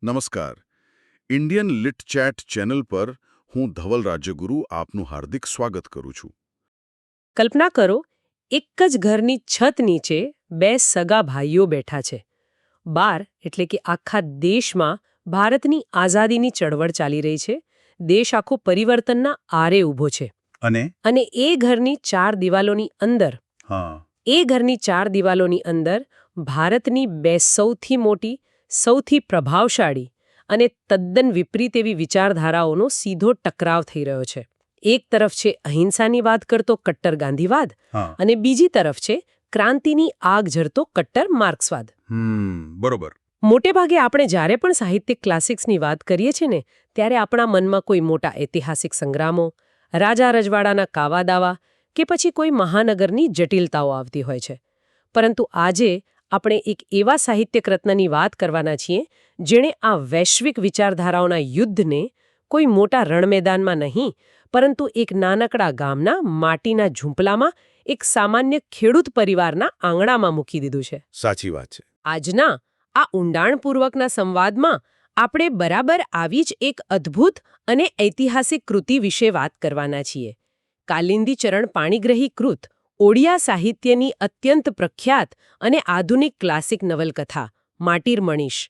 નમસ્કાર. Indian lit chat channel પર હું ધવલ રાજ્યગુરુ આપનું હાર્દિક સ્વાગત કરું છું. કલ્પના કરો, એક જ ઘરની છત નીચે બે સગા ભાઈઓ બેઠા છે. બહાર એટલે કે આખા દેશમાં ભારતની આઝાદીની ચળવળ ચાલી રહી છે. દેશ આખો પરિવર્તનના આરે ઊભો છે. અને અને એ ઘરની ચાર દિવાલોની અંદર હા ભારતની બે સૌથી મોટી, સૌથી પ્રભાવશાળી અને તદ્દન વિપરીત એવી વિચારધારાઓનો સીધો ટકરાવ થઈ રહ્યો છે. એક તરફ છે અહિંસાની વાત કરતો કટ્ટર ગાંધીવાદ હા અને બીજી તરફ છે ક્રાંતિની આગ ઝરતો કટ્ટર માર્ક્સવાદ. બરોબર. મોટે ભાગે આપણે જ્યારે પણ સાહિત્યિક ક્લાસિક્સની વાત કરીએ છીએ ને, ત્યારે આપણા મનમાં કોઈ મોટા ઐતિહાસિક સંગ્રામો, રાજા રજવાડાના કાવાદાવા કે પછી કોઈ મહાનગરની જટિલતાઓ આવતી હોય છે. પરંતુ આજે આપણે એક એવા સાહિત્યિક રત્નની વાત કરવાના છીએ જેણે આ વૈશ્વિક વિચારધારાઓના યુદ્ધને કોઈ મોટા રણમેદાનમાં નહીં, પરંતુ એક નાનકડા ગામના માટીના ઝૂંપલામાં એક સામાન્ય ખેડૂત પરિવારના આંગણામાં મૂકી દીધું છે. સાચી વાત છે. આજના આ ઊંડાણપૂર્વકના સંવાદમાં આપણે બરાબર આવી જ એક અદ્ભુત અને ઐતિહાસિક કૃતિ વિશે વાત કરવાના છીએ. કાલિંદી ચરણ પાણીગ્રહી કૃત, ઓડિયા સાહિત્યની અત્યંત પ્રખ્યાત અને આધુનિક ક્લાસિક નવલકથા માટીર મણીષ.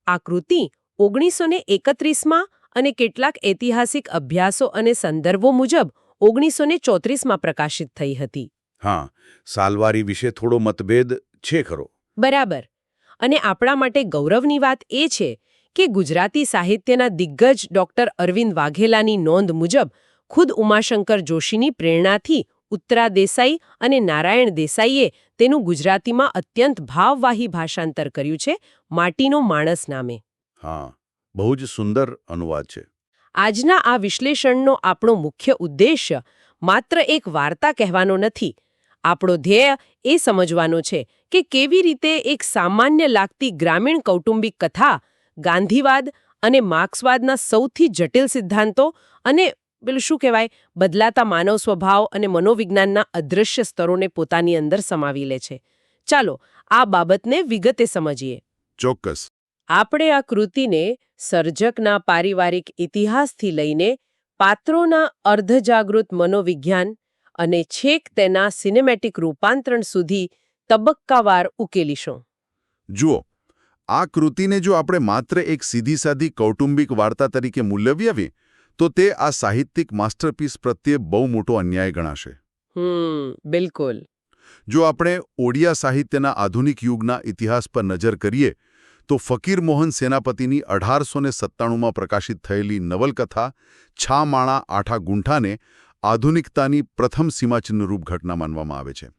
આ કૃતિ 1931માં અને કેટલાક ઐતિહાસિક અભ્યાસો અને સંદર્ભો મુજબ 1934માં પ્રકાશિત થઈ હતી. હા, સાલવારી વિશે થોડો મતભેદ છે ખરો. બરાબર. અને આપણા માટે ગૌરવની વાત એ છે કે ગુજરાતી સાહિત્યના દિગ્ગજ ડૉક્ટર અરવિંદ વાઘેલાની નોંધ મુજબ ખુદ ઉમાશંકર જોશીની પ્રેરણાથી ઉત્તરા દેસાઈ અને નારાયણ દેસાઈએ તેનું ગુજરાતીમાં અત્યંત ભાવવાહી ભાષાંતર કર્યું છે, માટીનો માણસ નામે. હા, બહુ જ સુંદર અનુવાદ છે. આજના આ વિશ્લેષણનો આપણો મુખ્ય ઉદ્દેશ્ય માત્ર એક વાર્તા કહેવાનો નથી. આપણો ધ્યેય એ સમજવાનો છે કે કેવી રીતે એક સામાન્ય લાગતી ગ્રામીણ કૌટુંબિક કથા ગાંધીવાદ અને માર્ક્સવાદના સૌથી જટિલ સિદ્ધાંતો અને બદલાતા માનવ સ્વભાવ અને મનોવિજ્ઞાનના અદૃશ્ય સ્તરોને પોતાની અંદર સમાવી લે છે. ચાલો આ બાબતને વિગતે સમજીએ. ચોક્કસ. આપણે આ કૃતિને સર્જકના પારિવારિક ઇતિહાસથી લઈને પાત્રોના અર્ધજાગૃત મનોવિજ્ઞાન અને છેક તેના સિનેમેટિક રૂપાંતરણ સુધી તબક્કાવાર ઉકેલીશું. જુઓ, આ કૃતિને જો આપણે માત્ર એક સીધી સાધી કૌટુંબિક વાર્તા તરીકે મૂલ્યવી તો તે આ સાહિત્યિક માસ્ટરપીસ પ્રત્યે બહુ મોટો અન્યાય ગણાશે. બિલકુલ. જો આપણે ઓડિયા સાહિત્યના આધુનિક યુગના ઇતિહાસ પર નજર કરીએ તો ફકીર મોહન સેનાપતિની 1897માં પ્રકાશિત થયેલી નવલકથા છા માણા આઠા ગુંઠાને આધુનિકતાની પ્રથમ સીમાચિહ્નરૂપ ઘટના માનવામાં આવે છે.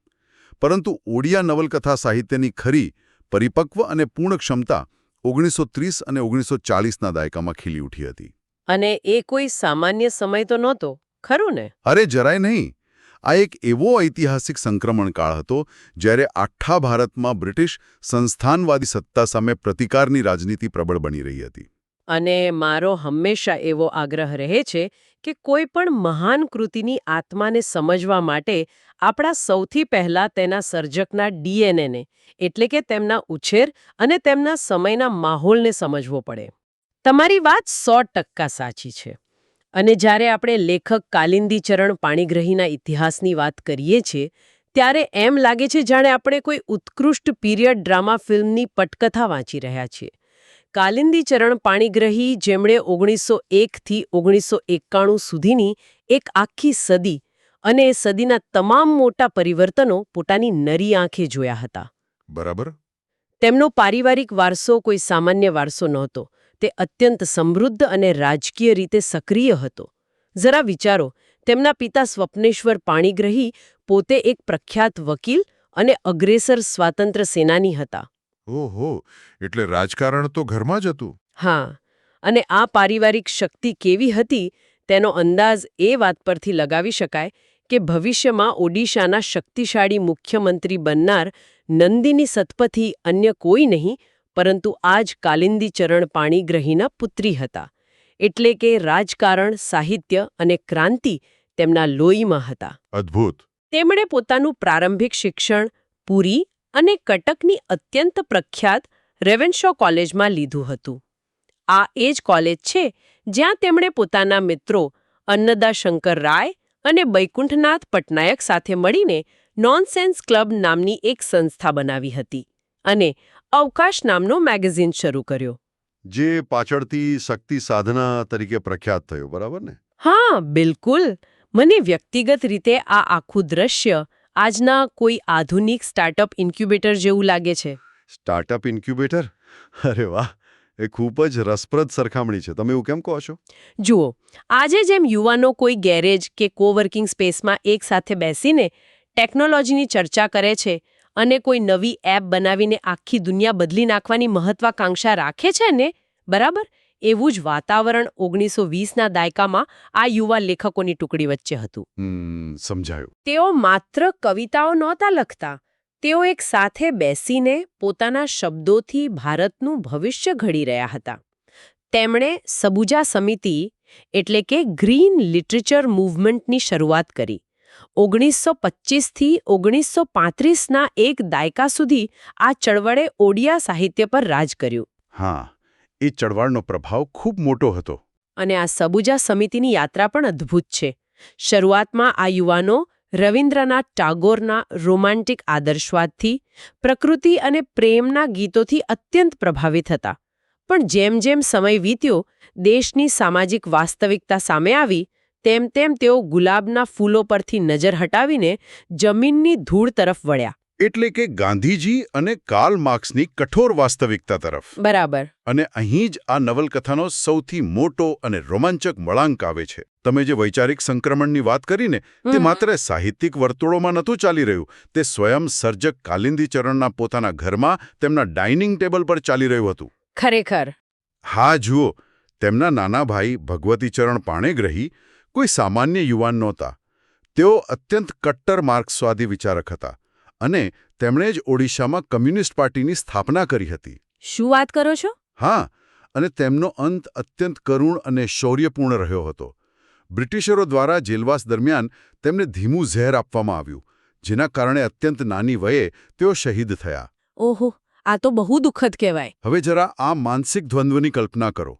પરંતુ ઓડિયા નવલકથા સાહિત્યની ખરી, પરિપક્વ અને પૂર્ણ ક્ષમતા 1930 અને 1940ના દાયકામાં ખીલી ઉઠી હતી. અને એ કોઈ સામાન્ય સમય તો નહોતો, ખરું ને? અરે જરાય નહીં. આ એક એવો ઐતિહાસિક સંક્રમણકાળ હતો જ્યારે આખા ભારતમાં બ્રિટિશ સંસ્થાનવાદી સત્તા સામે પ્રતિકારની રાજનીતિ પ્રબળ બની રહી હતી. અને મારો હંમેશા એવો આગ્રહ રહે છે કે કોઈ પણ મહાન કૃતિની આત્માને સમજવા માટે આપણા સૌથી પહેલા તેના સર્જકના ડીએનએને એટલે કે તેમના ઉછેર અને તેમના સમયના માહોલને સમજવો પડે. તમારી વાત 100% સાચી છે. અને જ્યારે આપણે લેખક કાલિંદી ચરણ પાણીગ્રહીના ઇતિહાસની વાત કરીએ છીએ ત્યારે એમ લાગે છે જાણે આપણે કોઈ ઉત્કૃષ્ટ પીરિયડ ડ્રામા ફિલ્મની પટકથા વાંચી રહ્યા છીએ. કાલિંદી ચરણ પાણીગ્રહી, જેમણે 1901થી 1991 સુધીની એક આખી સદી અને એ સદીના તમામ મોટા પરિવર્તનો પોતાની નરી આંખે જોયા હતા. બરાબર. તેમનો પારિવારિક વારસો કોઈ સામાન્ય વારસો નહોતો. તે અત્યંત સમૃદ્ધ અને રાજકીય રીતે સક્રિય હતો. જરા વિચારો, તેમના પિતા સ્વપ્નેશ્વર પાણીગ્રહી પોતે એક પ્રખ્યાત વકીલ અને અગ્રેસર સ્વાતંત્ર્ય સેનાની હતા. ઓહો, એટલે રાજકારણ તો ઘરમાં જ હતું. હા, અને આ પારિવારિક શક્તિ કેવી હતી તેનો અંદાજ એ વાત પરથી લગાવી શકાય કે ભવિષ્યમાં ઓડિશાના શક્તિશાળી મુખ્યમંત્રી બનનાર નંદિની સતપથી અન્ય કોઈ નહીં પરંતુ આ જ કાલિંદી ચરણ પાણીગ્રહીના પુત્રી હતા. એટલે કે રાજકારણ, સાહિત્ય અને ક્રાંતિ તેમના લોહીમાં હતા. અદ્ભુત. તેમણે પોતાનું પ્રારંભિક શિક્ષણ પુરી અને કટકની અત્યંત પ્રખ્યાત રેવેન્શો કોલેજમાં લીધું હતું. આ એ જ કોલેજ છે જ્યાં તેમણે પોતાના મિત્રો અન્નદા શંકર રાય અને બૈકુંઠનાથ પટનાયક સાથે મળીને નોનસેન્સ ક્લબ નામની એક સંસ્થા બનાવી હતી અને અવકાશ નામનો મેગેઝિન શરૂ કર્યો. જે પાછળથી શક્તિ સાધના તરીકે પ્રખ્યાત થયો, બરાબર ને? હા, બિલકુલ. મને વ્યક્તિગત રીતે આ આખું દ્રશ્ય આજના કોઈ આધુનિક સ્ટાર્ટઅપ ઇન્ક્યુબેટર જેવું લાગે છે. Startup incubator? અરે વાહ, એ ખૂબ જ રસપ્રદ સરખામણી છે. તમે એવું કેમ કહો છો? જુઓ, આજે જેમ યુવાનો કોઈ ગેરેજ કે કોવર્કિંગ સ્પેસમાં એકસાથે બેસીને ટેકનોલોજીની ચર્ચા કરે છે અને કોઈ નવી એપ બનાવીને આખી દુનિયા બદલી નાખવાની મહત્વાકાંક્ષા રાખે છે ને, બરાબર? એવું જ વાતાવરણ 1920ના દાયકામાં આ યુવા લેખકોની ટુકડી વચ્ચે હતું. સમજાયું. તેઓ માત્ર કવિતાઓ નહોતા લખતા. તેઓ એક સાથે બેસીને પોતાના શબ્દોથી ભારતનું ભવિષ્ય ઘડી રહ્યા હતા. તેમણે સબુજા સમિતિ એટલે કે ગ્રીન લિટરેચર મૂવમેન્ટની શરૂઆત કરી. 1925થી 1935ના એક દાયકા સુધી આ ચળવળે ઓડિયા સાહિત્ય પર રાજ કર્યું. હા, એ ચળવળનો પ્રભાવ ખૂબ મોટો હતો. અને આ સબુજા સમિતિની યાત્રા પણ અદ્ભુત છે. શરૂઆતમાં આ યુવાનો રવિન્દ્રનાથ ટાગોરના રોમાન્ટિક આદર્શવાદથી, પ્રકૃતિ અને પ્રેમના ગીતોથી અત્યંત પ્રભાવિત હતા. પણ જેમ જેમ સમય વીત્યો, દેશની સામાજિક વાસ્તવિકતા સામે આવી, તેમ તેમ તેઓ ગુલાબના ફૂલો પરથી નજર હટાવીને જમીનની ધૂળ તરફ વળ્યા. એટલે કે ગાંધીજી અને કાર્લ માર્ક્સની કઠોર વાસ્તવિકતા તરફ. બરાબર. અને અહીં જ આ નવલકથાનો સૌથી મોટો અને રોમાંચક વળાંક આવે છે. તમે જે વૈચારિક સંક્રમણની વાત કરીને, તે માત્ર સાહિત્યિક વર્તુળોમાં નહોતું ચાલી રહ્યું, તે સ્વયં સર્જક કાલિંદીચરણના પોતાના ઘરમાં તેમના ડાઇનિંગ ટેબલ પર ચાલી રહ્યું હતું. ખરેખર. હા, જુઓ, તેમના નાના ભાઈ ભગવતીચરણ પાણેગ્રહી કોઈ સામાન્ય યુવાન નહોતા. તેઓ અત્યંત કટ્ટર માર્ક્સવાદી વિચારક હતા અને તેમણે જ ઓડિશામાં કમ્યુનિસ્ટ પાર્ટીની સ્થાપના કરી હતી. શું વાત કરો છો? હા, અને તેમનો અંત અત્યંત કરુણ અને શૌર્યપૂર્ણ રહ્યો હતો. બ્રિટિશરો દ્વારા જેલવાસ દરમિયાન તેમને ધીમું ઝેર આપવામાં આવ્યું, જેના કારણે અત્યંત નાની વયે તેઓ શહીદ થયા. ઓહો, આ તો બહુ દુઃખદ કહેવાય. હવે જરા આ માનસિક દ્વંદ્વની કલ્પના કરો.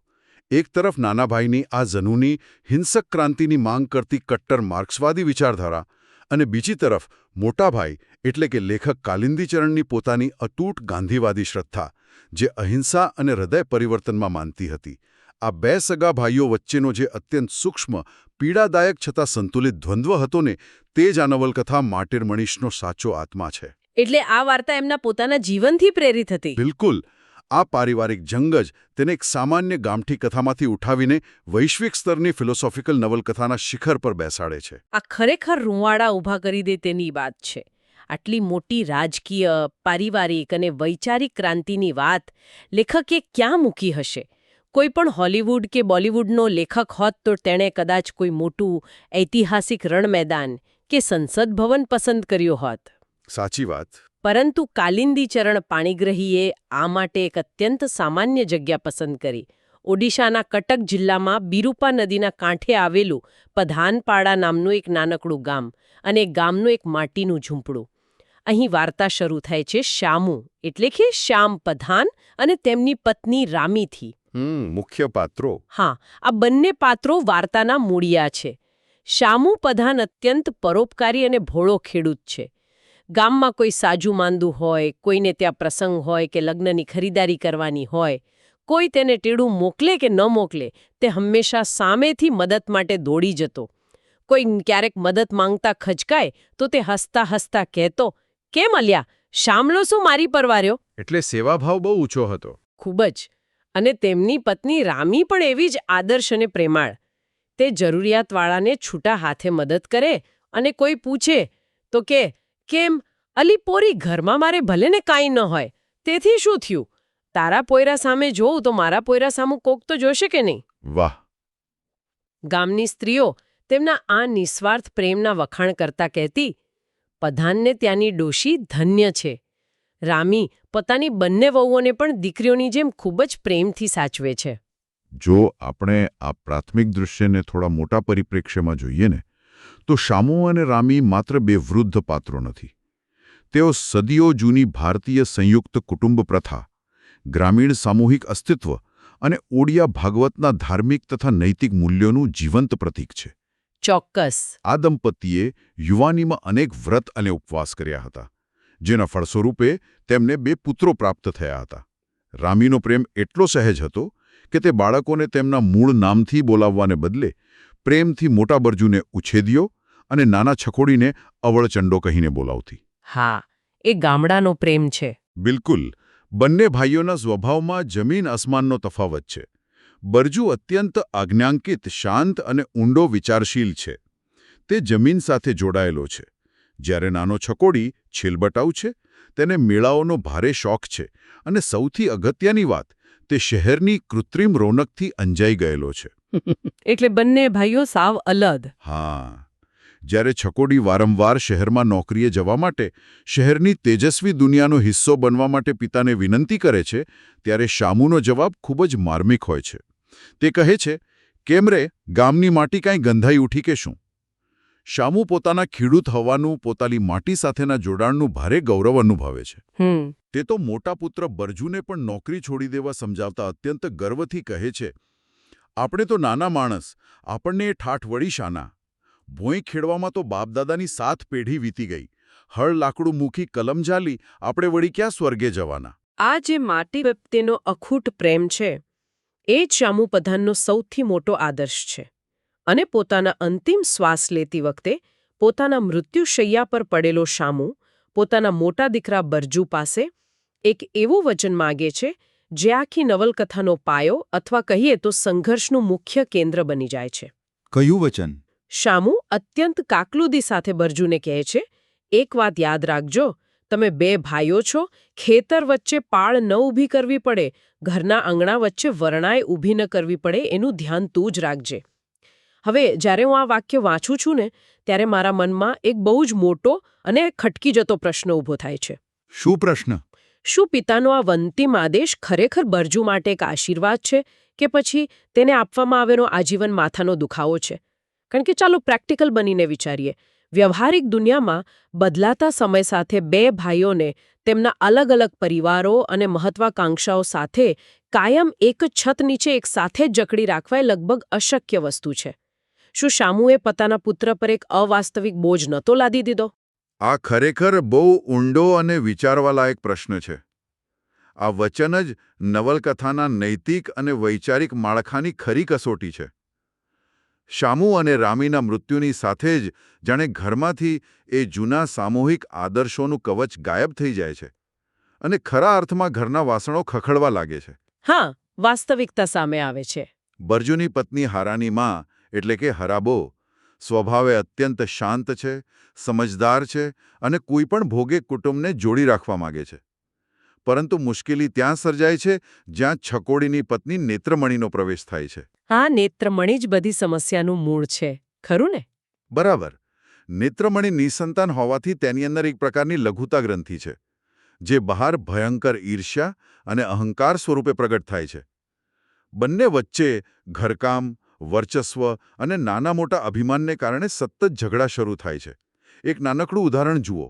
એક તરફ નાના ભાઈની આ જનૂની હિંસક ક્રાંતિની માંગ કરતી કટ્ટર માર્ક્સવાદી વિચારધારા અને બીજી તરફ મોટા ભાઈ એટલે કે લેખક કાલિંદીચરણની પોતાની અતૂટ ગાંધીવાદી શ્રદ્ધા, જે અહિંસા અને હૃદય પરિવર્તનમાં માનતી હતી. આ બે સગા ભાઈઓ વચ્ચેનો જે અત્યંત સૂક્ષ્મ, પીડાદાયક છતાં સંતુલિત દ્વંદ્વ હતો ને, તે જ આ નવલકથા માર્ટિર મનીષનો સાચો આત્મા છે. એટલે આ વાર્તા એમના પોતાના જીવનથી પ્રેરિત હતી. બિલકુલ. આ પારિવારિક જંગ જ તેને એક સામાન્ય ગામઠી કથામાંથી ઉઠાવીને વૈશ્વિક સ્તરની ફિલોસોફિકલ નવલકથાના શિખર પર બેસાડે છે. આ ખરેખર રૂંવાડા ઊભા કરી દે તેની વાત છે. આટલી મોટી રાજકીય, પારિવારિક અને વૈચારિક ક્રાંતિની વાત લેખકે ક્યાં મૂકી હશે? કોઈ પણ હોલિવૂડ કે બોલિવૂડનો લેખક હોત તો તેણે કદાચ કોઈ મોટું ઐતિહાસિક રણમેદાન કે સંસદ ભવન પસંદ કર્યો હોત. સાચી વાત. પરંતુ કાલિંદીચરણ પાણીગ્રહીએ આ માટે એક અત્યંત સામાન્ય જગ્યા પસંદ કરી. ઓડિશાના કટક જિલ્લામાં બિરુપા નદીના કાંઠે આવેલું પધાનપાડા નામનું એક નાનકડું ગામ અને ગામનું એક માટીનું ઝૂંપડું. અહીં વાર્તા શરૂ થાય છે શ્યામુ એટલે કે શ્યામ પધાન અને તેમની પત્ની રામીથી. મુખ્ય પાત્રો. હા, આ બંને પાત્રો વાર્તાના મૂળિયા છે. શ્યામુ પધાન અત્યંત પરોપકારી અને ભોળો ખેડૂત છે. ગામમાં કોઈ સાજુ માંદું હોય, કોઈને ત્યાં પ્રસંગ હોય કે લગ્નની ખરીદારી કરવાની હોય, કોઈ તેને ટેડું મોકલે કે ન મોકલે, તે હંમેશા સામેથી મદદ માટે દોડી જતો. કોઈ ક્યારેક મદદ માંગતા ખચકાય તો તે હસતા હસતા કહેતો, કેમ અલ્યા, શામલો શું મારી પરવાર્યો? એટલે સેવાભાવ બહુ ઊંચો હતો. ખૂબ જ. અને તેમની પત્ની રામી પણ એવી જ આદર્શ અને પ્રેમાળ. તે જરૂરિયાતવાળાને છૂટા હાથે મદદ કરે અને કોઈ પૂછે તો કે, કેમ અલી પોરી, ઘરમાં મારે ભલે ને કાંઈ ન હોય, તેથી શું થયું? તારા પોયરા સામે જોઉં તો મારા પોયરા સામું કોક તો જોશે કે નહીં? વાહ. ગામની સ્ત્રીઓ તેમના આ નિસ્વાર્થ પ્રેમના વખાણ કરતા કહેતી, પધાનને ત્યાંની ડોશી ધન્ય છે. રામી પોતાની બંને વહુઓને પણ દીકરીઓની જેમ ખૂબ જ પ્રેમથી સાચવે છે. જો આપણે આ પ્રાથમિક દૃશ્યને થોડા મોટા પરિપ્રેક્ષ્યમાં જોઈએ ને, તો શ્યામુ અને રામી માત્ર બે વૃદ્ધ પાત્રો નથી. તેઓ સદીઓ જૂની ભારતીય સંયુક્ત કુટુંબ પ્રથા, ગ્રામીણ સામૂહિક અસ્તિત્વ અને ઓડિયા ભાગવતના ધાર્મિક તથા નૈતિક મૂલ્યોનું જીવંત પ્રતીક છે. ચોક્કસ. આ દંપતીએ યુવાનીમાં અનેક વ્રત અને ઉપવાસ કર્યા હતા, જેના ફળસ્વરૂપે તેમને 2 પુત્રો પ્રાપ્ત થયા હતા. રામીનો પ્રેમ એટલો સહેજ હતો કે તે બાળકોને તેમના મૂળ નામથી બોલાવવાને બદલે પ્રેમથી મોટા બરજુને ઉછેદ્યો અને નાના છકોડીને અવળચંડો કહીને બોલાવતી. હા, એ ગામડાનો પ્રેમ છે. બિલકુલ. બંને ભાઈઓના સ્વભાવમાં જમીન આસમાનનો તફાવત છે. બરજુ અત્યંત આજ્ઞાંકિત, શાંત અને ઊંડો વિચારશીલ છે. તે જમીન સાથે જોડાયેલો છે. જ્યારે નાનો છકોડી છેલબટાઉ છે, તેને મેળાઓનો ભારે શોખ છે અને સૌથી અગત્યની વાત, તે શહેરની કૃત્રિમ રોનકથી અંજાઈ ગયેલો છે. એટલે બંને ભાઈઓ સાવ અલગ. હા. જ્યારે છકોડી વારંવાર શહેરમાં નોકરીએ જવા માટે, શહેરની તેજસ્વી દુનિયાનો હિસ્સો બનવા માટે પિતાને વિનંતી કરે છે, ત્યારે શામુનો જવાબ ખૂબ જ માર્મિક હોય છે. તે કહે છે, કેમ રે, ગામની માટી કાંઈ ગંધાઈ ઉઠી કે શું? શામુ પોતાના ખેડૂત હોવાનું, પોતાની માટી સાથેના જોડાણનું ભારે ગૌરવ અનુભવે છે. તે તો મોટા પુત્ર બરજુને પણ નોકરી છોડી દેવા સમજાવતા અત્યંત ગર્વથી કહે છે, આપણે તો નાના માણસ, આપણને એ ઠાઠ વળી શાના? ભોંય ખેડવામાં તો બાપદાદાની 7 પેઢી વીતી ગઈ. હળ લાકડું મૂકી કલમ ઝાલી, આપણે વળી ક્યાં સ્વર્ગે જવાના? આ જે માટી પ્રત્યેનો અખૂટ પ્રેમ છે, એ જ શામુ પ્રધાનનો સૌથી મોટો આદર્શ છે. અને પોતાના અંતિમ શ્વાસ લેતી વખતે પોતાના મૃત્યુશૈયા પર પડેલો શામુ પોતાના મોટા દીકરા બરજુ પાસે એક એવું વચન માગે છે, જે આખી નવલકથાનો પાયો અથવા કહીએ તો સંઘર્ષનું મુખ્ય કેન્દ્ર બની જાય છે. કયું વચન? શામુ અત્યંત કાકલુદી સાથે બરજુને કહે છે, એક વાત યાદ રાખજો, તમે 2 ભાઈઓ છો, ખેતર વચ્ચે પાળ ન ઊભી કરવી પડે, ઘરના આંગણા વચ્ચે વરણાઈ ઊભી ન કરવી પડે, એનું ધ્યાન તું જ રાખજે. હવે જ્યારે હું આ વાક્ય વાંચું છું ને, ત્યારે મારા મનમાં એક બહુ જ મોટો અને ખટકી જતો પ્રશ્ન ઊભો થાય છે. શું પ્રશ્ન? શું પિતાનો આ અંતિમ આદેશ ખરેખર બરજુ માટે એક આશીર્વાદ છે, કે પછી તેને આપવામાં આવેલો આજીવન માથાનો દુખાવો છે? કારણ કે ચાલો પ્રેક્ટિકલ બનીને વિચારીએ. વ્યવહારિક દુનિયામાં બદલાતા સમય સાથે 2 ભાઈઓને તેમના અલગ અલગ પરિવારો અને મહત્વાકાંક્ષાઓ સાથે કાયમ એક જ છત નીચે એક સાથે જ જકડી રાખવા એ લગભગ અશક્ય વસ્તુ છે. શું શામુએ પોતાના પુત્ર પર એક અવાસ્તવિક બોજ નહોતો લાદી દીધો? આ ખરેખર બહુ ઊંડો અને વિચારવાલાયક પ્રશ્ન છે. આ વચન જ નવલકથાના નૈતિક અને વૈચારિક માળખાની ખરી કસોટી છે. શામુ અને રામીના મૃત્યુની સાથે જ જાણે ઘરમાંથી એ જૂના સામૂહિક આદર્શોનું કવચ ગાયબ થઈ જાય છે અને ખરા અર્થમાં ઘરના વાસણો ખખડવા લાગે છે. હા, વાસ્તવિકતા સામે આવે છે. બરજુની પત્ની હારાની માં એટલે કે હરાબો સ્વભાવે અત્યંત શાંત છે, સમજદાર છે અને કોઈપણ ભોગે કુટુંબને જોડી રાખવા માગે છે. પરંતુ મુશ્કેલી ત્યાં સર્જાય છે જ્યાં છકોડીની પત્ની નેત્રમણીનો પ્રવેશ થાય છે. હા, નેત્રમણી જ બધી સમસ્યાનું મૂળ છે, ખરું ને? બરાબર. નેત્રમણી નિસંતાન હોવાથી તેની અંદર એક પ્રકારની લઘુતા ગ્રંથિ છે, જે બહાર ભયંકર ઈર્ષ્યા અને અહંકાર સ્વરૂપે પ્રગટ થાય છે. બંને વચ્ચે ઘરકામ, વર્ચસ્વ અને નાના મોટા અભિમાનને કારણે સતત ઝઘડા શરૂ થાય છે. એક નાનકડું ઉદાહરણ જુઓ.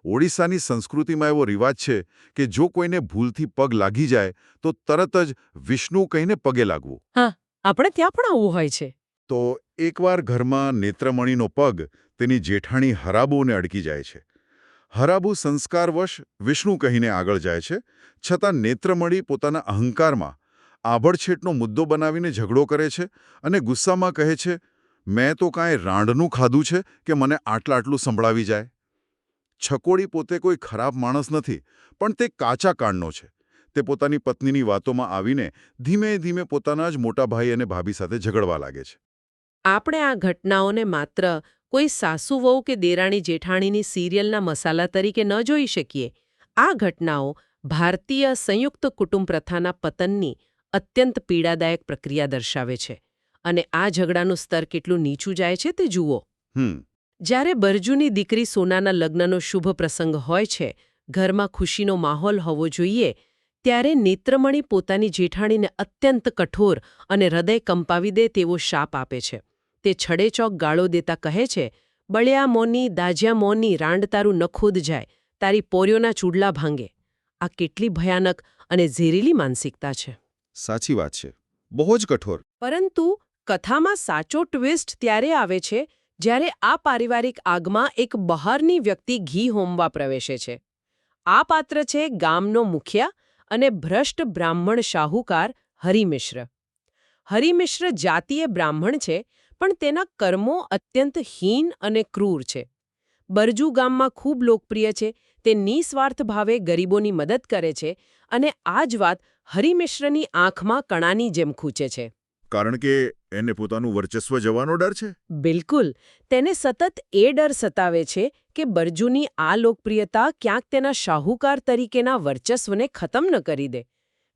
ઓડિશાની સંસ્કૃતિમાં એવો રિવાજ છે કે જો કોઈને ભૂલથી પગ લાગી જાય તો તરત જ વિષ્ણુ કહીને પગે લાગવું. હા, આપણે ત્યાં પણ આવું હોય છે. તો એકવાર ઘરમાં નેત્રમણીનો પગ તેની જેઠાણી હરાબુને અડકી જાય છે. હરાબુ સંસ્કારવશ વિષ્ણુ કહીને આગળ જાય છે, છતાં નેત્રમણી પોતાના અહંકારમાં આભડછેટનો મુદ્દો બનાવીને ઝઘડો કરે છે અને ગુસ્સામાં કહે છે, મેં તો કાંઈ રાંડનું ખાધું છે કે મને આટલું સંભળાવી જાય. છકોડી પોતે કોઈ ખરાબ માણસ નથી, પણ તે કાચા કાનનો છે. તે પોતાની પત્નીની વાતોમાં આવીને ધીમે ધીમે પોતાના જ મોટા ભાઈ અને ભાભી સાથે ઝઘડવા લાગે છે. આપણે આ ઘટનાઓને માત્ર કોઈ સાસુ વહુ કે દેરાણી જેઠાણીની સિરિયલના મસાલા તરીકે ન જોઈ શકીએ. આ ઘટનાઓ ભારતીય સંયુક્ત કુટુંબ પ્રથાના પતનની અત્યંત પીડાદાયક પ્રક્રિયા દર્શાવે છે. અને આ ઝઘડાનું સ્તર કેટલું નીચું જાય છે તે જુઓ. જ્યારે બરજુની દીકરી સોનાના લગ્નનો શુભ પ્રસંગ હોય છે, ઘરમાં ખુશીનો માહોલ હોવો જોઈએ, ત્યારે નેત્રમણી પોતાની જેઠાણીને અત્યંત કઠોર અને હૃદય કંપાવી દે તેવો શાપ આપે છે. તે છડેચોક ગાળો દેતા કહે છે, બળ્યા મોની, દાજ્યા મોની, રાંડ તારું નખોદ જાય, તારી પોર્યોના ચૂડલા ભાંગે. આ કેટલી ભયાનક અને ઝેરીલી માનસિકતા છે. સાચી વાત છે. બહુ જ કઠોર. પરંતુ કથામાં સાચો ટ્વિસ્ટ ત્યારે આવે છે જ્યારે આ પારિવારિક આગમાં એક બહારની વ્યક્તિ ઘી હોમવા પ્રવેશે છે. આ પાત્ર છે ગામનો મુખિયા અને ભ્રષ્ટ બ્રાહ્મણ શાહુકાર હરિમિશ્ર. હરિમિશ્ર જાતીય બ્રાહ્મણ છે, પણ તેના કર્મો અત્યંત હીન અને ક્રૂર છે. બરજુ ગામમાં ખૂબ લોકપ્રિય છે. તે નિસ્વાર્થ ભાવે ગરીબોની મદદ કરે છે અને આ જ વાત હરિમિશ્રની આંખમાં કણાની જેમ ખૂંચે છે. કારણ કે એને પોતાનું વર્ચસ્વ જવાનો ડર છે. બિલકુલ. તેને સતત એ ડર સતાવે છે કે બરજુની આ લોકપ્રિયતા ક્યાંક તેના શાહુકાર તરીકેના વર્ચસ્વને ખતમ ન કરી દે.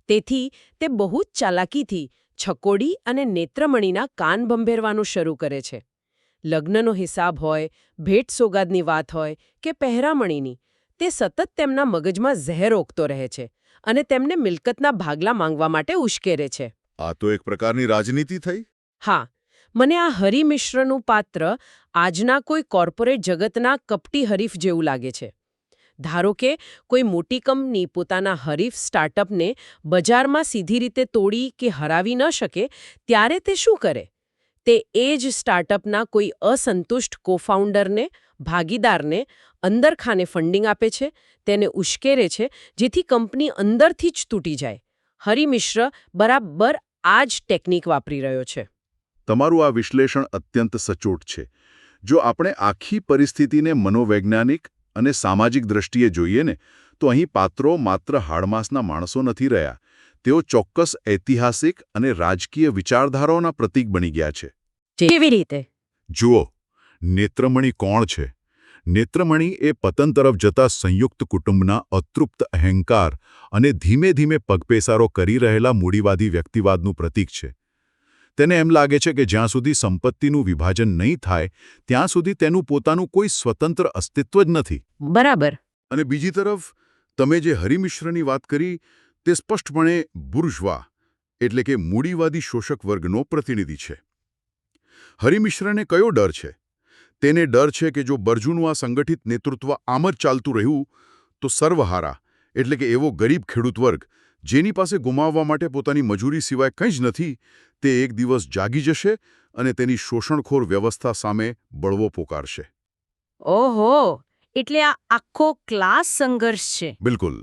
તેથી તે બહુ જ ચાલાકીથી છકોડી અને નેત્રમણીના કાન ભંભેરવાનું શરૂ કરે છે. લગ્નનો હિસાબ હોય, ભેટ સોગાદની વાત હોય કે પહેરામણીની, તે સતત તેમના મગજમાં ઝેર ઓકતો રહે છે અને તેમને મિલકતના ભાગલા માંગવા માટે ઉશ્કેરે છે. આ તો એક પ્રકારની રાજનીતિ થઈ. હા, મને આ હરિમિશ્રનું પાત્ર આજના કોઈ કોર્પોરેટ જગતના કપટી હરીફ જેવું લાગે છે. ધારો કે કોઈ મોટી કંપની પોતાના હરીફ સ્ટાર્ટઅપને બજારમાં સીધી રીતે તોડી કે હરાવી ન શકે, ત્યારે તે શું કરે? તે એ જ સ્ટાર્ટઅપના કોઈ અસંતુષ્ટ કોફાઉન્ડરને, ભાગીદારને અંદરખાને ફંડિંગ આપે છે, તેને ઉશ્કેરે છે, જેથી કંપની અંદરથી જ તૂટી જાય. હરિમિશ્ર બરાબર આ જ ટેકનિક વાપરી રહ્યો છે. તમારું આ વિશ્લેષણ અત્યંત સચોટ છે. જો આપણે આખી પરિસ્થિતિને મનોવૈજ્ઞાનિક અને સામાજિક દ્રષ્ટિએ જોઈએ ને, તો અહીં પાત્રો માત્ર હાડમાસના માણસો નથી રહ્યા. તેઓ ચોક્કસ ઐતિહાસિક અને રાજકીય વિચારધારાઓના પ્રતીક બની ગયા છે. કેવી રીતે? જુઓ, નેત્રમણી કોણ છે? નેત્રમણી એ પતન તરફ જતા સંયુક્ત કુટુંબના અતૃપ્ત અહંકાર અને ધીમે ધીમે પગપેસારો કરી રહેલા મૂડીવાદી વ્યક્તિવાદનું પ્રતીક છે. તેને એમ લાગે છે કે જ્યાં સુધી સંપત્તિનું વિભાજન નહીં થાય, ત્યાં સુધી તેનું પોતાનું કોઈ સ્વતંત્ર અસ્તિત્વ જ નથી. બરાબર. અને બીજી તરફ, તમે જે હરિમિશ્રની વાત કરી, તે સ્પષ્ટપણે બુર્જવા એટલે કે મૂડીવાદી શોષક વર્ગનો પ્રતિનિધિ છે. હરિમિશ્રને કયો ડર છે? તેને ડર છે કે જો બરજુનું આ સંગઠિત નેતૃત્વ આમ જ ચાલતું રહ્યું તો સર્વહારા એટલે કે એવો ગરીબ ખેડૂત વર્ગ જેની પાસે ગુમાવવા માટે પોતાની મજૂરી સિવાય કંઈ જ નથી, તે એક દિવસ જાગી જશે અને તેની શોષણખોર વ્યવસ્થા સામે બળવો પોકારશે. ઓહો, એટલે આ આખો ક્લાસ સંઘર્ષ છે. બિલકુલ.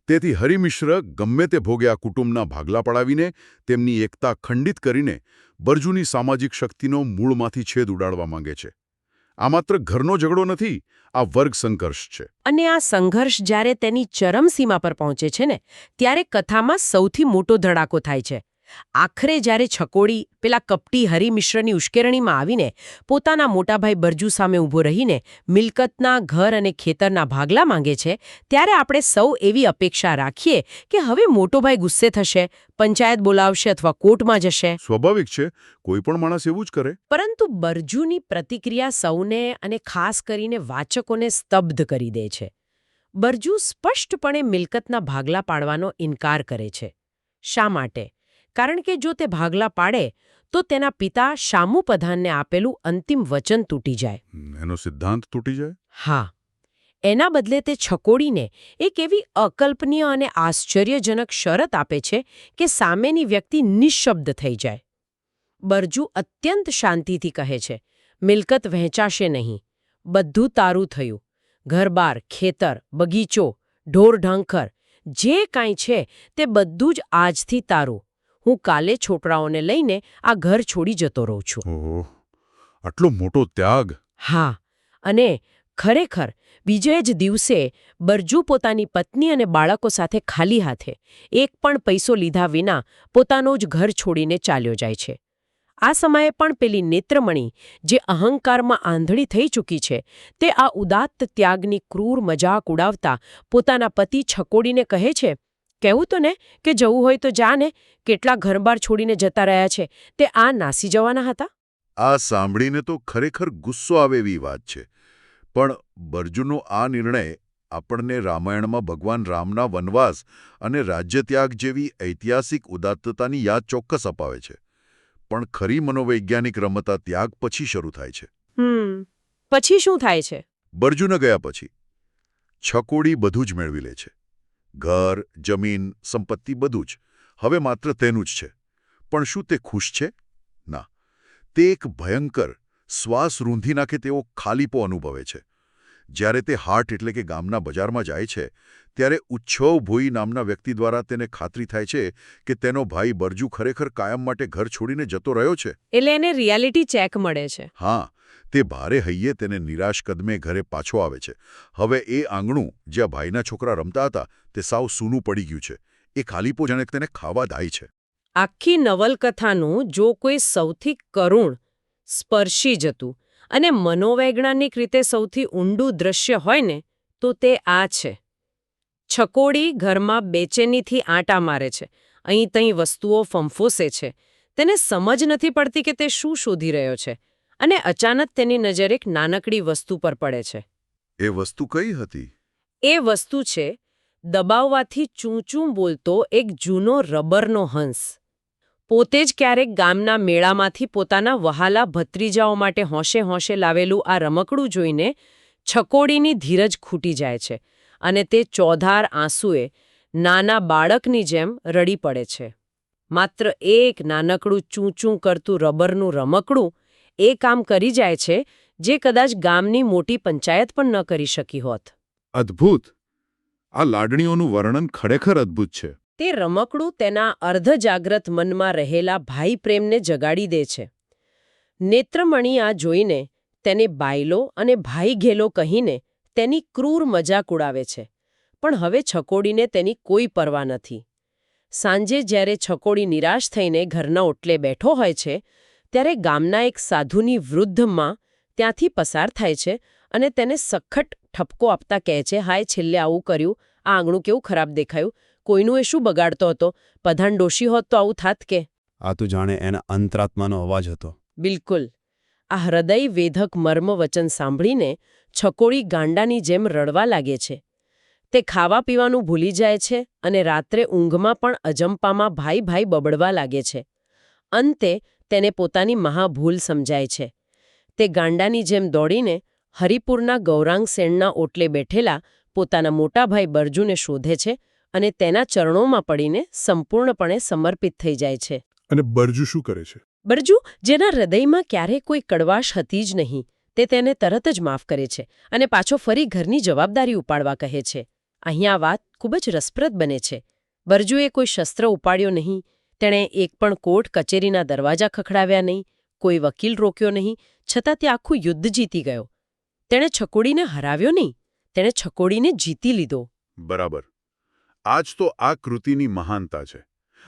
તેથી હરિમિશ્ર ગમે તે ભોગે આ કુટુંબના ભાગલા પડાવીને તેમની એકતા ખંડિત કરીને બરજુની સામાજિક શક્તિનો મૂળમાંથી છેદ ઉડાડવા માંગે છે. આ માત્ર ઘરનો ઝઘડો નથી, આ વર્ગ સંઘર્ષ છે. અને આ સંઘર્ષ જ્યારે તેની ચરમસીમા પર પહોંચે છે ને, ત્યારે કથામાં સૌથી મોટો ધડાકો થાય છે. આખરે જ્યારે છકોડી પેલા કપટી હરિમિશ્રની ઉશ્કેરણીમાં આવીને પોતાના મોટાભાઈ બરજુ સામે ઊભો રહીને મિલકતના, ઘર અને ખેતરના ભાગલા માંગે છે, ત્યારે આપણે સૌ એવી અપેક્ષા રાખીએ કે હવે મોટોભાઈ ગુસ્સે થશે, પંચાયત બોલાવશે અથવા કોર્ટમાં જશે. સ્વાભાવિક છે, કોઈ પણ માણસ એવું જ કરે. પરંતુ બરજુની પ્રતિક્રિયા સૌને અને ખાસ કરીને વાચકોને સ્તબ્ધ કરી દે છે. બરજુ સ્પષ્ટપણે મિલકતના ભાગલા પાડવાનો ઇનકાર કરે છે. શા માટે? કારણ કે જો તે ભાગલા પાડે તો તેના પિતા શામુ પ્રધાનને આપેલું અંતિમ વચન તૂટી જાય. એનો સિદ્ધાંત તૂટી જાય. હા. એના બદલે તે છકોડીને એક એવી અકલ્પનીય અને આશ્ચર્યજનક શરત આપે છે કે સામેની વ્યક્તિ નિઃશબ્દ થઈ જાય. બરજુ અત્યંત શાંતિથી કહે છે, મિલકત વહેંચાશે નહીં. બધું તારું થયું. ઘરબાર, ખેતર, બગીચો, ઢોર-ઢાંખર, જે કાંઈ છે તે બધું જ આજથી તારું. હું કાલે છોકરાઓને લઈને આ ઘર છોડી જતો રહું છું. ઓહ, આટલો મોટો ત્યાગ! હા, અને ખરેખર બીજે જ દિવસે બરજુ પોતાની પત્ની અને બાળકો સાથે ખાલી હાથે, એક પણ પૈસો લીધા વિના પોતાનું જ ઘર છોડીને ચાલ્યો જાય છે. આ સમયે પણ પેલી નેત્રમણી, જે અહંકારમાં આંધળી થઈ ચૂકી છે, તે આ ઉદાત્ત ત્યાગની ક્રૂર મજાક ઉડાવતા પોતાના પતિ છકોડીને કહે છે, કહેવું તો ને કે જવું હોય તો જા ને, કેટલા ઘરબાર છોડીને જતા રહ્યા છે, તે આ નાસી જવાના હતા. આ સાંભળીને તો ખરેખર ગુસ્સો આવે એવી વાત છે. પણ બરજુનો આ નિર્ણય આપણને રામાયણમાં ભગવાન રામના વનવાસ અને રાજ્યત્યાગ જેવી ઐતિહાસિક ઉદાત્તતાની યાદ ચોક્કસ અપાવે છે. પણ ખરી મનોવૈજ્ઞાનિક રમત આ ત્યાગ પછી શરૂ થાય છે. પછી શું થાય છે? બરજુને ગયા પછી છકોડી બધું જ મેળવી લે છે. ઘર, જમીન, સંપત્તિ બધું જ. હવે માત્ર તેનું જ છે. પણ શું તે ખુશ છે? ના. તે એક ભયંકર, શ્વાસ રૂંધી નાખે તેવો ખાલીપો અનુભવે છે. જ્યારે તે હાટ એટલે કે ગામના બજારમાં જાય છે, ત્યારે ઉચ્છવ ભોઈ નામના વ્યક્તિ દ્વારા તેને ખાતરી થાય છે કે તેનો ભાઈ બરજુ ખરેખર કાયમ માટે ઘર છોડીને જતો રહ્યો છે. એટલે એને રિયાલિટી ચેક મળે છે. હા, તે ભારે હૈયે તેને નિરાશ કદમે ઘરે પાછો આવે છે. હવે એ આંગણું જ્યાં ભાઈના છોકરા રમતા હતા તે સાવ સૂનું પડી ગયું છે. એ ખાલીપો જાણે તેને ખાવા દાય છે. આખી નવલકથાનું જો કોઈ સૌથી કરુણ, સ્પર્શી જતું અને મનોવૈજ્ઞાનિક રીતે સૌથી ઊંડું દ્રશ્ય હોય ને તો તે આ છે. છકોડી ઘરમાં બેચેનીથી આંટા મારે છે. અહીં તહીં વસ્તુઓ ફંફોસે છે. તેને સમજ નથી પડતી કે તે શું શોધી રહ્યો છે. અને અચાનક તેની નજર એક નાનકડી વસ્તુ પર પડે છે. એ વસ્તુ કઈ હતી? એ વસ્તુ છે દબાવવાથી ચૂં-ચૂં બોલતો એક જૂનો રબરનો હંસ. પોતે જ ક્યારેક ગામના મેળામાંથી પોતાના વહાલા ભત્રીજાઓ માટે હોંશે હોંશે લાવેલું આ રમકડું જોઈને છકોડીની ધીરજ ખૂટી જાય છે અને તે ચોધાર આંસુએ નાના બાળકની જેમ રડી પડે છે. માત્ર એક નાનકડું ચૂં-ચૂં કરતું રબરનું રમકડું એ કામ કરી જાય છે જે કદાચ ગામની મોટી પંચાયત પણ ન કરી શકી હોત. અદ્ભુત! આ લાડણીઓનું વર્ણન ખરેખર અદ્ભુત છે. તે રમકડું તેના અર્ધજાગ્રત મનમાં રહેલા ભાઈ પ્રેમને જગાડી દે છે. નેત્રમણી આ જોઈને તેને બાયલો અને ભાઈ ઘેલો કહીને તેની ક્રૂર મજાક ઉડાવે છે. પણ હવે છકોડીને તેની કોઈ પરવા નથી. સાંજે જ્યારે છકોડી નિરાશ થઈને ઘરના ઓટલે બેઠો હોય છે ત્યારે ગામના એક સાધુની વૃદ્ધ માં ત્યાંથી પસાર થાય છે અને તેને સખત ઠપકો આપતા કહે છે, હાય, છેલ્લે આવું કર્યું, આ આંગણું કેવું ખરાબ દેખાયું, કોઈનું એ શું બગાડતો હતો, પધાન ડોશી હોત તો આવું થાત કે. આ તો જાણે એના અંતરાત્માનો અવાજ હતો. બિલકુલ. આ હૃદય વેધક મર્મ વચન સાંભળીને છકોડી ગાંડાની જેમ રડવા લાગે છે. તે ખાવા પીવાનું ભૂલી જાય છે અને રાત્રે ઊંઘમાં પણ અજંપામાં ભાઈ ભાઈ બબડવા લાગે છે. અંતે તેને પોતાની મહાભૂલ સમજાય છે. તે ગાંડાની જેમ દોડીને હરિપુરના ગૌરાંગ સેણના ઓટલે બેઠેલા પોતાના મોટા ભાઈ બરજુને શોધે છે અને તેના ચરણોમાં પડીને સંપૂર્ણપણે સમર્પિત થઈ જાય છે. અને બરજુ શું કરે છે? બરજુ, જેના હૃદયમાં ક્યારેય કોઈ કડવાશ હતી જ નહીં, તે તેને તરત જ માફ કરે છે અને પાછો ફરી ઘરની જવાબદારી ઉપાડવા કહે છે. અહીંયા વાત ખૂબ જ રસપ્રદ બને છે. બરજુએ કોઈ શસ્ત્ર ઉપાડ્યો નહીં, તેણે એક પણ કોર્ટ કચેરીના દરવાજા ખખડાવ્યા નહીં, કોઈ વકીલ રોક્યો નહીં, છતાં તે આખું યુદ્ધ જીતી ગયો. તેણે છકોડીને હરાવ્યો નહીં, તેણે છકોડીને જીતી લીધો. બરાબર. આ જ તો આ કૃતિની મહાનતા છે.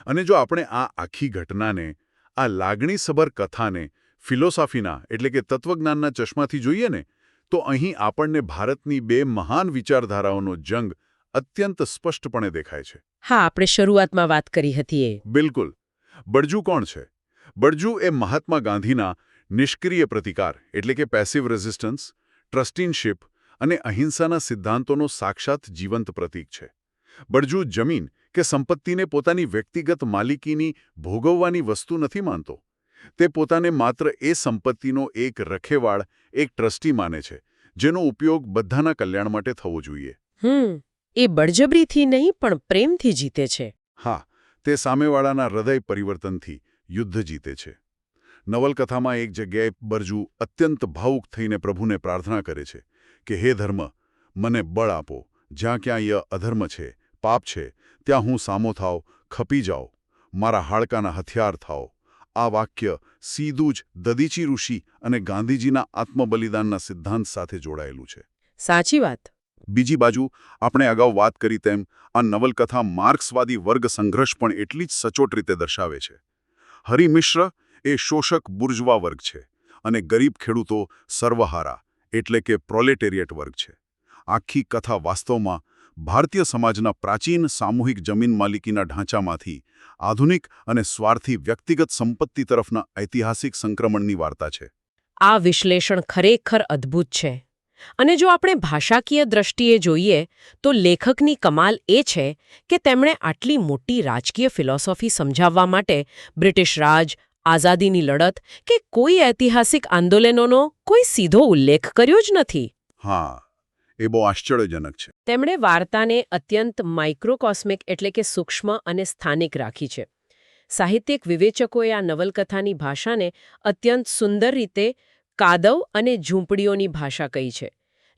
અને જો આપણે આ આખી ઘટનાને, આ લાગણીસભર કથાને ફિલોસોફીના એટલે કે તત્વજ્ઞાનના ચશ્માથી જોઈએ ને, તો અહીં આપણને ભારતની બે મહાન વિચારધારાઓનો જંગ અત્યંત સ્પષ્ટપણે દેખાય છે. હા, આપણે શરૂઆતમાં વાત કરી હતી એ. બિલકુલ. બરજુ કોણ છે? બરજુ એ મહાત્મા ગાંધીના નિષ્ક્રિય પ્રતિકાર એટલે કે પેસિવ રેઝિસ્ટન્સ, ટ્રસ્ટીનશીપ અને અહિંસાના સિદ્ધાંતોનો સાક્ષાત જીવંત પ્રતીક છે. બરજુ જમીન કે સંપત્તિને પોતાની વ્યક્તિગત માલિકીની ભોગવવાની વસ્તુ નથી માનતો. તે પોતાને માત્ર એ સંપત્તિનો એક રખેવાળ, એક ટ્રસ્ટી માને છે, જેનો ઉપયોગ બધાના કલ્યાણ માટે થવો જોઈએ. એ બળજબરીથી નહીં પણ પ્રેમથી જીતે છે. હા, તે સામેવાળાના હૃદય પરિવર્તનથી યુદ્ધ જીતે છે. નવલકથામાં એક જગ્યાએ બરજુ અત્યંત ભાવુક થઈને પ્રભુને પ્રાર્થના કરે છે કે હે ધર્મ, મને બળ આપો. જ્યાં ક્યાંય અધર્મ છે, પાપ છે, ત્યાં હું સામો થાવ, ખપી જાઓ, મારા હાડકાના હથિયાર થાઓ. આ વાક્ય સીધું જ દદીચી ઋષિ અને ગાંધીજીના આત્મબલિદાનના સિદ્ધાંત સાથે જોડાયેલું છે. સાચી વાત. બીજી બાજુ આપણે અગાઉ વાત કરી તેમ આ નવલકથા માર્ક્સવાદી વર્ગ સંઘર્ષ પણ એટલી જ સચોટ રીતે દર્શાવે છે. હરિમિશ્ર એ શોષક બુર્જવા વર્ગ છે અને ગરીબ ખેડૂતો સર્વહારા એટલે કે પ્રોલેટેરિયેટ વર્ગ છે. આખી કથા વાસ્તવમાં ભારતીય સમાજના પ્રાચીન સામૂહિક જમીન માલિકીના ઢાંચામાંથી આધુનિક અને સ્વાર્થી વ્યક્તિગત સંપત્તિ તરફના ઐતિહાસિક સંક્રમણની વાર્તા છે. આ વિશ્લેષણ ખરેખર અદ્ભુત છે. અને જો આપણે ભાષાકીય દ્રષ્ટિએ જોઈએ તો લેખકની કમાલ એ છે કે તેમણે આટલી મોટી રાજકીય ફિલોસોફી સમજાવવા માટે બ્રિટિશ રાજ, આઝાદીની લડત કે કોઈ ઐતિહાસિક આંદોલનોનો કોઈ સીધો ઉલ્લેખ કર્યો જ નથી. હા, એ બહુ આશ્ચર્યજનક છે. તેમણે વાર્તાને અત્યંત માઇક્રોકોસ્મિક એટલે કે સૂક્ષ્મ અને સ્થાનિક રાખી છે. સાહિત્યિક વિવેચકોએ આ નવલકથાની ભાષાને અત્યંત સુંદર રીતે કાદવ અને ઝૂંપડીઓની ભાષા કહી છે.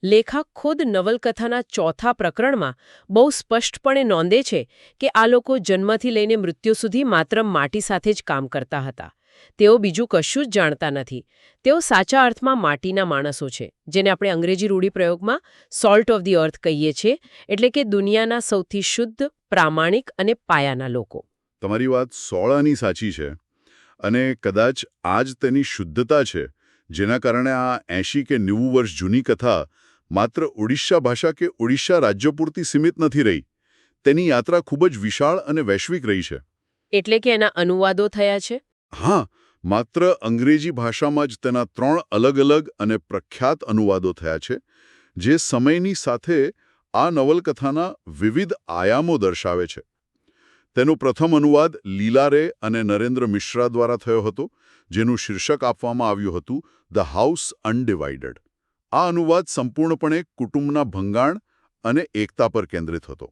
લેખક ખુદ નવલકથાના ચોથા પ્રકરણમાં બહુ સ્પષ્ટપણે નોંધે છે કે આ લોકો જન્મથી લઈને મૃત્યુ સુધી માત્ર માટી સાથે જ કામ કરતા હતા. તેઓ બીજું કશું જ જાણતા નથી. તેઓ સાચા અર્થમાં માટીના માણસો છે, જેને આપણે અંગ્રેજી રૂઢિપ્રયોગમાં સોલ્ટ ઓફ ધી અર્થ કહીએ છીએ, એટલે કે દુનિયાના સૌથી શુદ્ધ, પ્રામાણિક અને પાયાના લોકો. તમારી વાત 16 સાચી છે અને કદાચ આ જ તેની શુદ્ધતા છે જેના કારણે આ 80 કે 90 વર્ષ જૂની કથા માત્ર ઓડિશા ભાષા કે ઓડિશા રાજ્ય પૂરતી સીમિત નથી રહી. તેની યાત્રા ખૂબ જ વિશાળ અને વૈશ્વિક રહી છે. એટલે કે એના અનુવાદો થયા છે. હા, માત્ર અંગ્રેજી ભાષામાં જ તેના 3 અલગ-અલગ અને પ્રખ્યાત અનુવાદો થયા છે, જે સમયની સાથે આ નવલકથાના વિવિધ આયામો દર્શાવે છે. તેનો પ્રથમ અનુવાદ લીલા રે અને નરેન્દ્ર મિશ્રા દ્વારા થયો હતો, જેનું શીર્ષક આપવામાં આવ્યું હતું ધ હાઉસ અનડિવાઇડેડ. આ અનુવાદ સંપૂર્ણપણે કુટુંબના ભંગાણ અને એકતા પર કેન્દ્રિત હતો.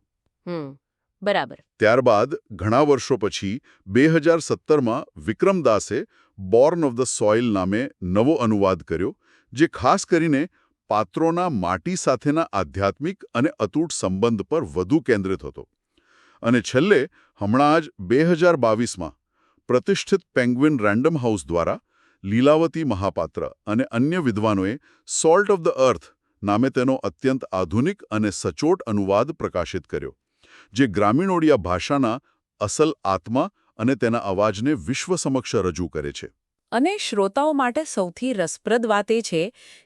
બરાબર. ત્યારબાદ ઘણા વર્ષો પછી 2017માં વિક્રમદાસે બોર્ન ઓફ ધ સોઇલ નામે નવો અનુવાદ કર્યો, જે ખાસ કરીને પાત્રોના માટી સાથેના આધ્યાત્મિક અને અતૂટ સંબંધ પર વધુ કેન્દ્રિત હતો. અને છેલ્લે હમણાં જ 2022માં પ્રતિષ્ઠિત પેંગ્વિન રેન્ડમ હાઉસ દ્વારા લીલાવતી મહાપાત્ર અને અન્ય વિદ્વાનોએ સોલ્ટ ઓફ ધ અર્થ નામે તેનો અત્યંત આધુનિક અને સચોટ અનુવાદ પ્રકાશિત કર્યો, જે ગ્રામીણ ઓડિયા ભાષાના અસલ આત્મા અને તેના અવાજને વિશ્વ સમક્ષ રજૂ કરે છે. અને શ્રોતાઓ માટે સૌથી રસપ્રદ વાત એ છે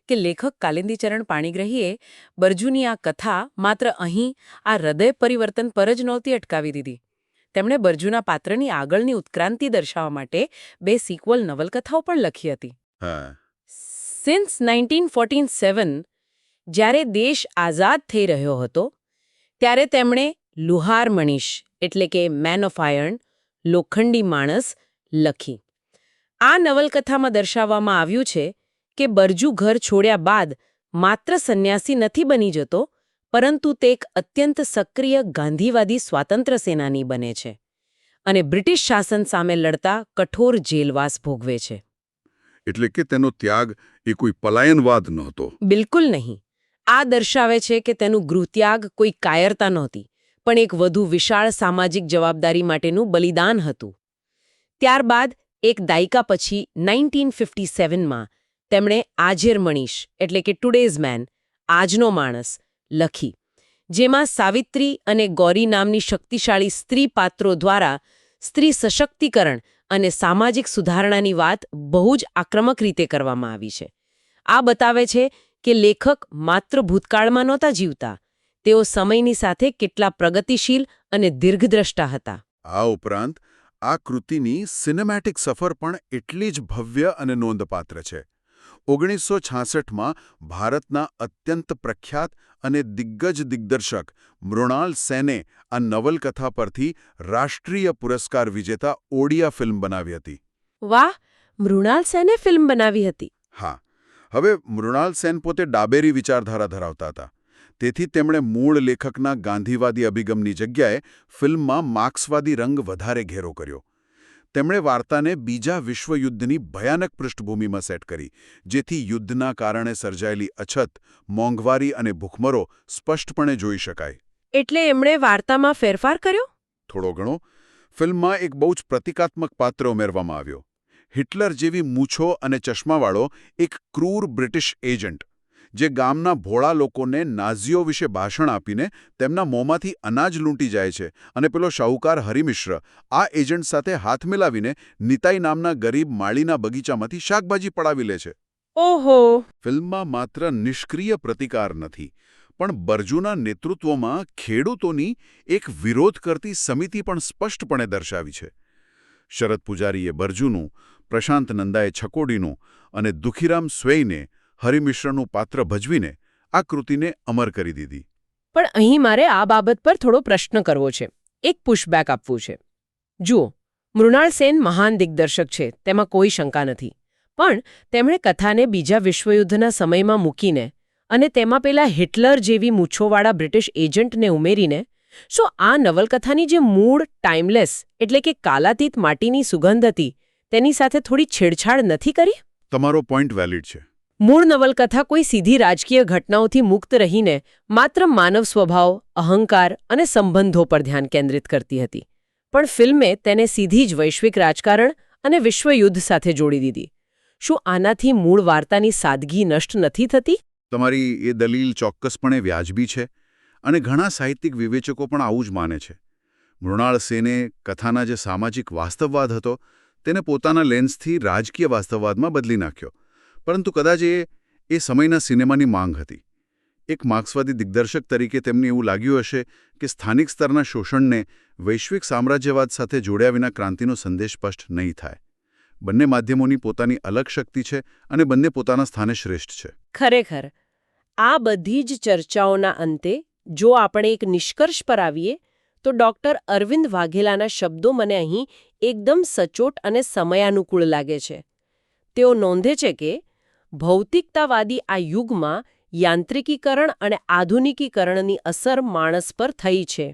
કે લેખક કાલિંદીચરણ પાણીગ્રહીએ બરજુની આ કથા માત્ર અહીં આ હૃદય પરિવર્તન પર જ નહોતી અટકાવી દીધી. તેમણે બરજુના પાત્રની આગળની ઉત્ક્રાંતિ દર્શાવવા માટે 2 સિક્વલ નવલકથાઓ પણ લખી હતી. સિન્સ 1947, જ્યારે દેશ આઝાદ થઈ રહ્યો હતો, ત્યારે તેમણે લુહાર મનીષ એટલે કે મેન ઓફ આયર્ન, લોખંડી માણસ લખી. આ નવલકથામાં દર્શાવવામાં આવ્યું છે કે બરજુ ઘર છોડ્યા બાદ માત્ર સંન્યાસી નથી બની જતો, પરંતુ તે એક અત્યંત સક્રિય ગાંધીવાદી સ્વાતંત્ર્ય સેનાની બને છે અને બ્રિટિશ શાસન સામે લડતા કઠોર જેલવાસ ભોગવે છે. એટલે કે તેનો ત્યાગ એ કોઈ પલાયનવાદ નહોતો. બિલકુલ નહીં. આ દર્શાવે છે કે તેનું ગૃહત્યાગ કોઈ કાયરતા નહોતી, પણ એક વધુ વિશાળ સામાજિક જવાબદારી માટેનું બલિદાન હતું. ત્યારબાદ એક દાયકા પછી 1957માં તેમણે આજેર મનીષ એટલે કે ટુડેઝ મેન, આજનો માણસ લખી, જેમાં સાવિત્રી અને ગૌરી નામની શક્તિશાળી સ્ત્રી પાત્રો દ્વારા સ્ત્રી સશક્તિકરણ અને સામાજિક સુધારણાની વાત બહુ જ આક્રમક રીતે કરવામાં આવી છે. આ બતાવે છે કે લેખક માત્ર ભૂતકાળમાં નહોતા જીવતા, તેઓ સમયની સાથે કેટલા પ્રગતિશીલ અને દીર્ઘદ્રષ્ટા હતા. આ ઉપરાંત આ કૃતિની સિનેમેટિક સફર પણ એટલી જ ભવ્ય અને નોંધપાત્ર છે. 1966માં ભારતના અત્યંત પ્રખ્યાત અને દિગ્ગજ દિગ્દર્શક મૃણાલ સેને આ નવલકથા પરથી રાષ્ટ્રીય પુરસ્કાર વિજેતા ઓડિયા ફિલ્મ બનાવી હતી. વાહ! મૃણાલ સેને ફિલ્મ બનાવી હતી. હા. હવે મૃણાલ સેન પોતે ડાબેરી વિચારધારા ધરાવતા હતા. તેથી તેમણે મૂળ લેખકના ગાંધીવાદી અભિગમની જગ્યાએ ફિલ્મમાં માર્ક્સવાદી રંગ વધારે ઘેરો કર્યો. તેમણે વાર્તાને બીજા વિશ્વયુદ્ધની ભયાનક પૃષ્ઠભૂમિમાં સેટ કરી, જેથી યુદ્ધના કારણે સર્જાયેલી અછત, મોંઘવારી અને ભૂખમરો સ્પષ્ટપણે જોઈ શકાય. એટલે એમણે વાર્તામાં ફેરફાર કર્યો? થોડો ઘણો. ફિલ્મમાં એક બહુ જ પ્રતિકાત્મક પાત્ર ઉમેરવામાં આવ્યો. હિટલર જેવી મૂછો અને ચશ્માવાળો એક ક્રૂર બ્રિટિશ એજન્ટ, જે ગામના ભોળા લોકોને નાઝીઓ વિશે ભાષણ આપીને તેમના મોંમાંથી અનાજ લૂંટી જાય છે, અને પેલો શાહુકાર હરિમિશ્ર આ એજન્ટ સાથે હાથ મિલાવીને નીતાઈ નામના ગરીબ માળીના બગીચામાંથી શાકભાજી પડાવી લે છે. ઓહો! ફિલ્મમાં માત્ર નિષ્ક્રિય પ્રતિકાર નથી, પણ બરજુના નેતૃત્વમાં ખેડૂતોની એક વિરોધ કરતી સમિતિ પણ સ્પષ્ટપણે દર્શાવી છે. શરદ પૂજારીએ બરજુનું, પ્રશાંત નંદાએ છકોડીનું અને દુખીરામ સ્વેઈને હરિમિશ્રનું પાત્ર ભજવીને આ કૃતિને અમર કરી દીધી. પણ અહીં મારે આ બાબત પર થોડો પ્રશ્ન કરવો છે, એક પુશબેક આપવું છે. જુઓ, મૃણાલ સેન મહાન દિગ્દર્શક છે, તેમાં કોઈ શંકા નથી. પણ તેમણે કથાને બીજા વિશ્વયુદ્ધના સમયમાં મૂકીને અને તેમાં પેલા હિટલર જેવી મૂછોવાળા બ્રિટિશ એજન્ટને ઉમેરીને શું આ નવલકથાની જે મૂળ ટાઈમલેસ એટલે કે કાલાતીત માટીની સુગંધ હતી તેની સાથે થોડી છેડછાડ નથી કરી? તમારો પોઈન્ટ વેલિડ છે. મૂળ નવલકથા કોઈ સીધી રાજકીય ઘટનાઓથી મુક્ત રહીને માત્ર માનવ સ્વભાવ, અહંકાર અને સંબંધો પર ધ્યાન કેન્દ્રિત કરતી હતી. પણ ફિલ્મે તેને સીધી જ વૈશ્વિક રાજકારણ અને વિશ્વયુદ્ધ સાથે જોડી દીધી. શું આનાથી મૂળ વાર્તાની સાદગી નષ્ટ નથી થતી? તમારી એ દલીલ ચોક્કસપણે વ્યાજબી છે અને ઘણા સાહિત્યિક વિવેચકો પણ આવું જ માને છે. મૃણાલ સેને કથાના જે સામાજિક વાસ્તવવાદ હતો તેને પોતાના લેન્સથી રાજકીય વાસ્તવવાદમાં બદલી નાખ્યો. પરંતુ કદાચ એ સમયના સિનેમાની માંગ હતી. એક માર્ક્સવાદી દિગ્દર્શક તરીકે તેમને એવું લાગ્યું હશે કે સ્થાનિક સ્તરના શોષણને વૈશ્વિક સામ્રાજ્યવાદ સાથે જોડ્યા વિના ક્રાંતિનો સંદેશ સ્પષ્ટ નહીં થાય. બંને માધ્યમોની પોતાની અલગ શક્તિ છે અને બંને પોતાના સ્થાને શ્રેષ્ઠ છે. ખરેખર આ બધી જ ચર્ચાઓના અંતે જો આપણે એક નિષ્કર્ષ પર આવીએ તો ડૉક્ટર અરવિંદ વાઘેલાના શબ્દો મને અહીં એકદમ સચોટ અને સમયાનુકૂળ લાગે છે. તેઓ નોંધે છે કે ભૌતિકતાવાદી આ યુગમાં યાંત્રિકીકરણ અને આધુનિકીકરણની અસર માણસ પર થઈ છે.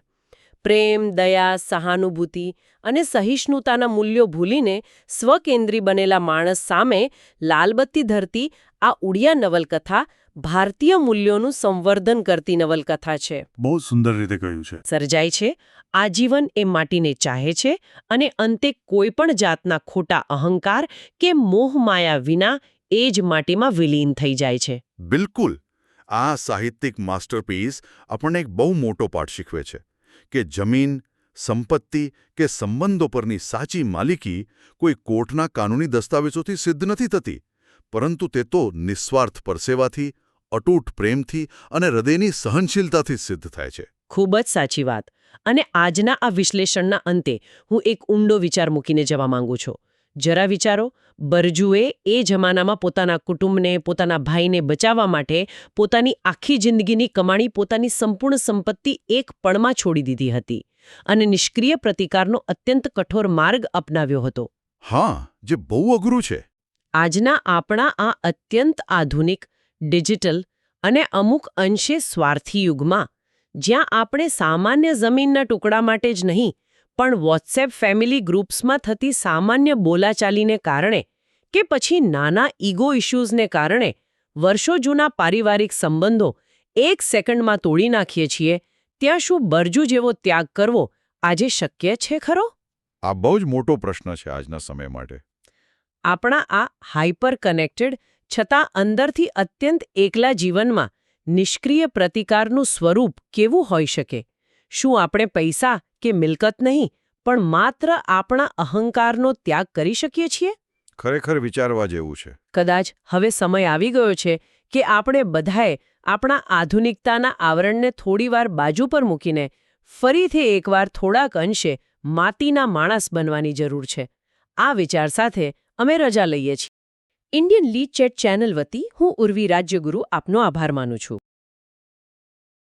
પ્રેમ, દયા, સહાનુભૂતિ અને સહિષ્ણુતાના મૂલ્યો ભૂલીને સ્વકેન્દ્રી બનેલા માણસ સામે લાલબત્તી ધરતી આ ઉડિયા નવલકથા ભારતીય મૂલ્યોનું સંવર્ધન કરતી નવલકથા છે. બહુ સુંદર રીતે કહ્યું છે. સર્જાય છે આજીવન એ માટીને ચાહે છે અને અંતે કોઈ પણ જાતના ખોટા અહંકાર કે મોહમાયા વિના એ જ માટીમાં વિલીન થઈ જાય છે. બિલકુલ. આ સાહિત્યિક માસ્ટરપીસ આપણને એક બહુ મોટો પાઠ શીખવે છે કે જમીન, સંપત્તિ કે સંબંધો પરની સાચી માલિકી કોઈ કોર્ટના કાનૂની દસ્તાવેજોથી સિદ્ધ નથી થતી, પરંતુ તે તો નિસ્વાર્થ પરસેવાથી, અતૂટ પ્રેમથી અને હૃદયની સહનશીલતાથી સિદ્ધ થાય છે. ખૂબ જ સાચી વાત. અને આજના આ વિશ્લેષણના અંતે હું એક ઊંડો વિચાર મૂકીને જવા માંગુ છું. જરા વિચારો, બરજુએ એ જમાનામાં પોતાના કુટુંબને, પોતાના ભાઈને બચાવવા માટે પોતાની આખી જિંદગીની કમાણી, પોતાની સંપૂર્ણ સંપત્તિ એક પળમાં છોડી દીધી હતી અને નિષ્ક્રિય પ્રતિકારનો અત્યંત કઠોર માર્ગ અપનાવ્યો હતો. હા, જે બહુ અઘરું છે. આજના આપણા આ અત્યંત આધુનિક, ડિજિટલ અને અમુક અંશે સ્વાર્થી યુગમાં જ્યાં આપણે સામાન્ય જમીનના ટુકડા માટે જ નહીં પણ વોટ્સએપ ફેમિલી ગ્રુપ્સમાં થતી સામાન્ય બોલાચાલીને કારણે કે પછી નાના ઈગો ઇશ્યુઝને કારણે વર્ષો જૂના પારિવારિક સંબંધો એક સેકન્ડમાં તોડી નાખીએ છીએ, ત્યાં શું બરજુ જેવો ત્યાગ કરવો આજે શક્ય છે ખરો? આ બહુ જ મોટો પ્રશ્ન છે આજના સમય માટે. આપણા આ હાઇપર કનેક્ટેડ છતાં અંદરથી અત્યંત એકલા જીવનમાં નિષ્ક્રિય પ્રતિકારનું સ્વરૂપ કેવું હોઈ શકે? શું આપણે પૈસા કે મિલકત નહીં પણ માત્ર આપણા અહંકારનો ત્યાગ કરી શકીએ છીએ? ખરેખર વિચારવા જેવું છે. કદાચ હવે સમય આવી ગયો છે કે આપણે બધાએ આપણા આધુનિકતાના આવરણને થોડીવાર બાજુ પર મૂકીને ફરીથી એકવાર થોડાક અંશે માટીના માણસ બનવાની જરૂર છે. આ વિચાર સાથે અમે રજા લઈએ છીએ. ઇન્ડિયન લીડ ચેટ ચેનલ વતી હું ઉર્વી રાજ્યગુરુ આપનો આભાર માનું છું.